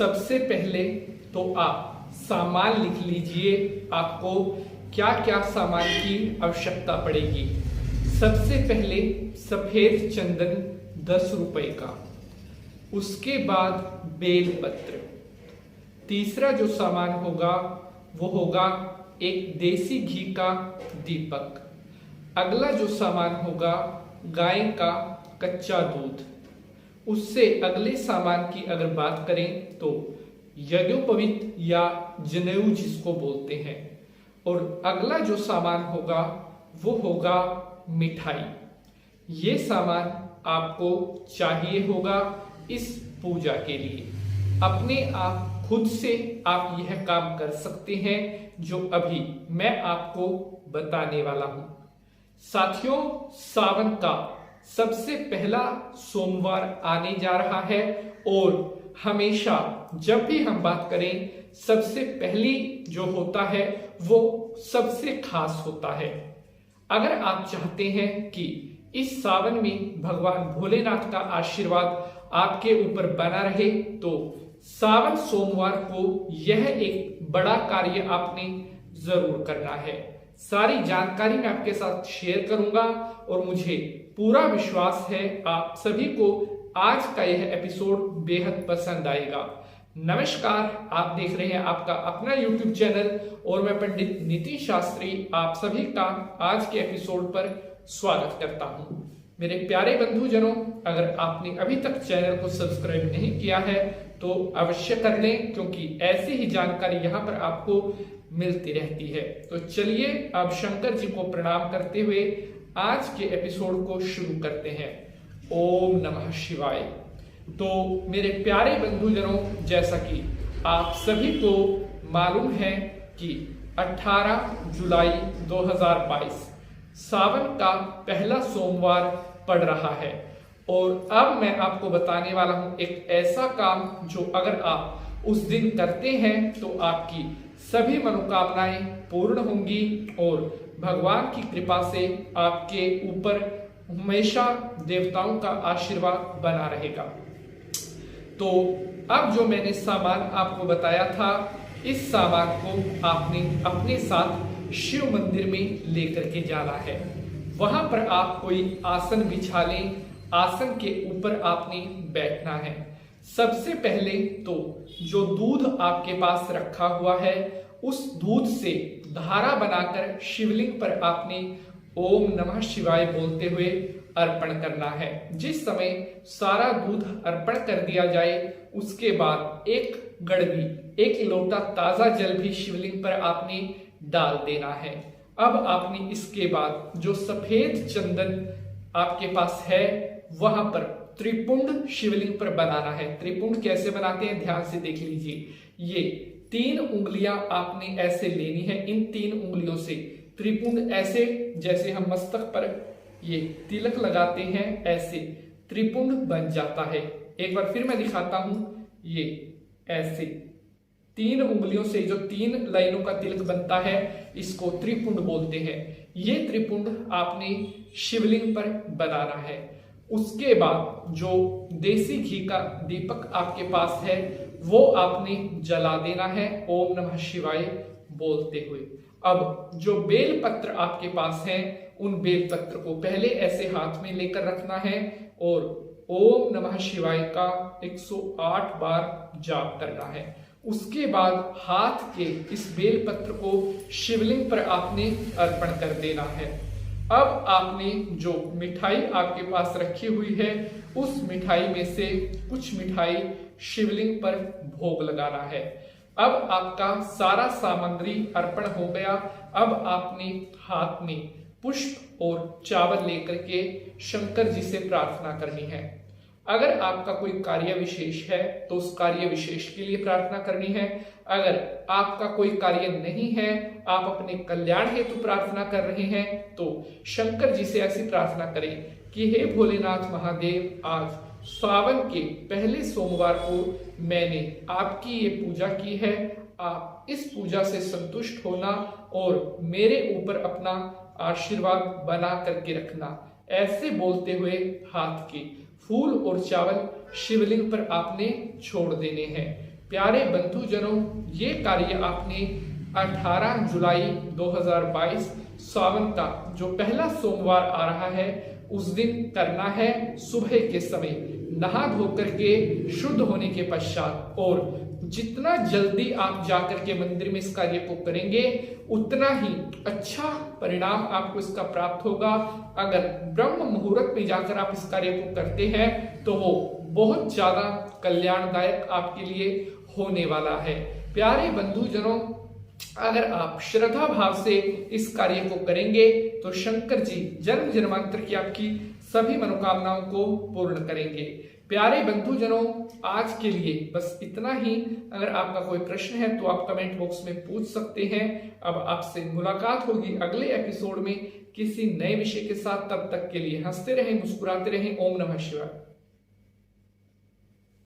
सबसे पहले तो आप सामान लिख लीजिए, आपको क्या क्या सामान की आवश्यकता पड़ेगी। सबसे पहले सफेद चंदन 10 रुपए का, उसके बाद बेलपत्र। तीसरा जो सामान होगा वो होगा एक देसी घी का दीपक। अगला जो सामान होगा गाय का कच्चा दूध। उससे अगले सामान की अगर बात करें तो यज्ञोपवीत या जनेऊ जिसको बोलते हैं। और अगला जो सामान होगा वो होगा मिठाई। ये सामान आपको चाहिए होगा इस पूजा के लिए। अपने आप खुद से आप यह काम कर सकते हैं जो अभी मैं आपको बताने वाला हूं। साथियों, सावन का सबसे पहला सोमवार आने जा रहा है और हमेशा जब भी हम बात करें सबसे पहली जो होता है वो सबसे खास होता है। अगर आप चाहते हैं कि इस सावन में भगवान भोलेनाथ का आशीर्वाद आपके ऊपर बना रहे तो सावन सोमवार को यह एक बड़ा कार्य आपने जरूर करना है। सारी जानकारी मैं आपके साथ शेयर करूंगा और मुझे पूरा विश्वास है आप सभी को आज का यह एपिसोड बेहद पसंद आएगा। नमस्कार, आप देख रहे हैं आपका अपना YouTube चैनल और मैं पंडित नीतीश शास्त्री आप सभी का आज के एपिसोड पर स्वागत करता हूं। मेरे प्यारे बंधुजनों, अगर आपने अभी तक चैनल को सब्सक्राइब नहीं किया है तो अवश्य कर लें, क्योंकि ऐसी ही जानकारी यहाँ पर आपको मिलती रहती है। तो चलिए अब शंकर जी को प्रणाम करते हुए आज के एपिसोड को शुरू करते हैं। ओम नमः शिवाय। तो मेरे प्यारे बंधुजनों, जैसा कि आप सभी को मालूम है कि 18 जुलाई 2022 सावन का पहला सोमवार पड़ रहा है और अब मैं आपको बताने वाला हूं एक ऐसा काम जो अगर आप उस दिन करते हैं तो आपकी सभी मनोकामनाएं पूर्ण होंगी और भगवान की कृपा से आपके ऊपर हमेशा देवताओं का आशीर्वाद बना रहेगा। तो अब जो मैंने सामान आपको बताया था, इस सामान को आपने अपने साथ शिव मंदिर में लेकर के जाना है। वहां पर आप कोई आसन बिछा लें, आसन के ऊपर आपने बैठना है। सबसे पहले तो जो दूध आपके पास रखा हुआ है उस दूध से धारा बनाकर शिवलिंग पर आपने ओम नमः शिवाय बोलते हुए अर्पण करना है। जिस समय सारा दूध अर्पण कर दिया जाए उसके बाद एक गड़बी, एक लोटा ताजा जल भी शिवलिंग पर आपने डाल देना है। अब आपने इसके बाद जो सफेद चंदन आपके पास है वहां पर त्रिपुंड शिवलिंग पर बनाना है। त्रिपुंड कैसे बनाते हैं ध्यान से देख लीजिए। ये 3 उंगलियां आपने ऐसे लेनी है। इन 3 उंगलियों से त्रिपुंड ऐसे, जैसे हम मस्तक पर ये तिलक लगाते हैं, ऐसे त्रिपुंड बन जाता है। एक बार फिर मैं दिखाता हूं। ये ऐसे 3 उंगलियों से जो 3 लाइनों का तिलक बनता है इसको त्रिपुंड बोलते हैं। ये त्रिपुंड आपने शिवलिंग पर बनाना है। उसके बाद जो देसी घी का दीपक आपके पास है वो आपने जला देना है ओम नमः शिवाय बोलते हुए। अब जो बेलपत्र आपके पास है उन बेलपत्र को पहले ऐसे हाथ में लेकर रखना है और ओम नमः शिवाय का 108 बार जाप करना है। उसके बाद हाथ के इस बेलपत्र को शिवलिंग पर आपने अर्पण कर देना है। अब आपने जो मिठाई आपके पास रखी हुई है उस मिठाई में से कुछ मिठाई शिवलिंग पर भोग लगाना है। अब आपका सारा सामग्री अर्पण हो गया। अब आपने हाथ में पुष्प और चावल लेकर के शंकर जी से प्रार्थना करनी है। अगर आपका कोई कार्य विशेष है तो उस कार्य विशेष के लिए प्रार्थना करनी है। अगर आपका कोई कार्य नहीं है, आप अपने कल्याण हेतु प्रार्थना कर रहे हैं तो शंकर जी से ऐसी प्रार्थना करें कि हे भोलेनाथ महादेव, आज सावन के पहले सोमवार को मैंने आपकी ये पूजा की है। आप इस पूजा से संतुष्ट होना और मेरे ऊपर अपना आशीर्वाद बना करके रखना। ऐसे बोलते हुए हाथ के फूल और चावल शिवलिंग पर आपने छोड़ देने हैं। प्यारे बंधुजनों, ये कार्य आपने 18 जुलाई 2022 सावन का जो पहला सोमवार आ रहा है उस दिन करना है। सुबह के समय नहा धो करके शुद्ध होने के पश्चात, और जितना जल्दी आप जाकर के मंदिर में इस कार्य को करेंगे उतना ही अच्छा परिणाम आपको इसका प्राप्त होगा। अगर ब्रह्म मुहूर्त में जाकर आप इस कार्य को करते हैं तो वो बहुत ज्यादा कल्याणदायक आपके लिए होने वाला है। प्यारे बंधुजनों, अगर आप श्रद्धा भाव से इस कार्य को करेंगे तो शंकर जी जन्म जन्मांतर की आपकी सभी मनोकामनाओं को पूर्ण करेंगे। प्यारे बंधुजनों, आज के लिए बस इतना ही। अगर आपका कोई प्रश्न है तो आप कमेंट बॉक्स में पूछ सकते हैं। अब आपसे मुलाकात होगी अगले एपिसोड में किसी नए विषय के साथ। तब तक के लिए हंसते रहें, मुस्कुराते रहें। ओम नमः शिवाय।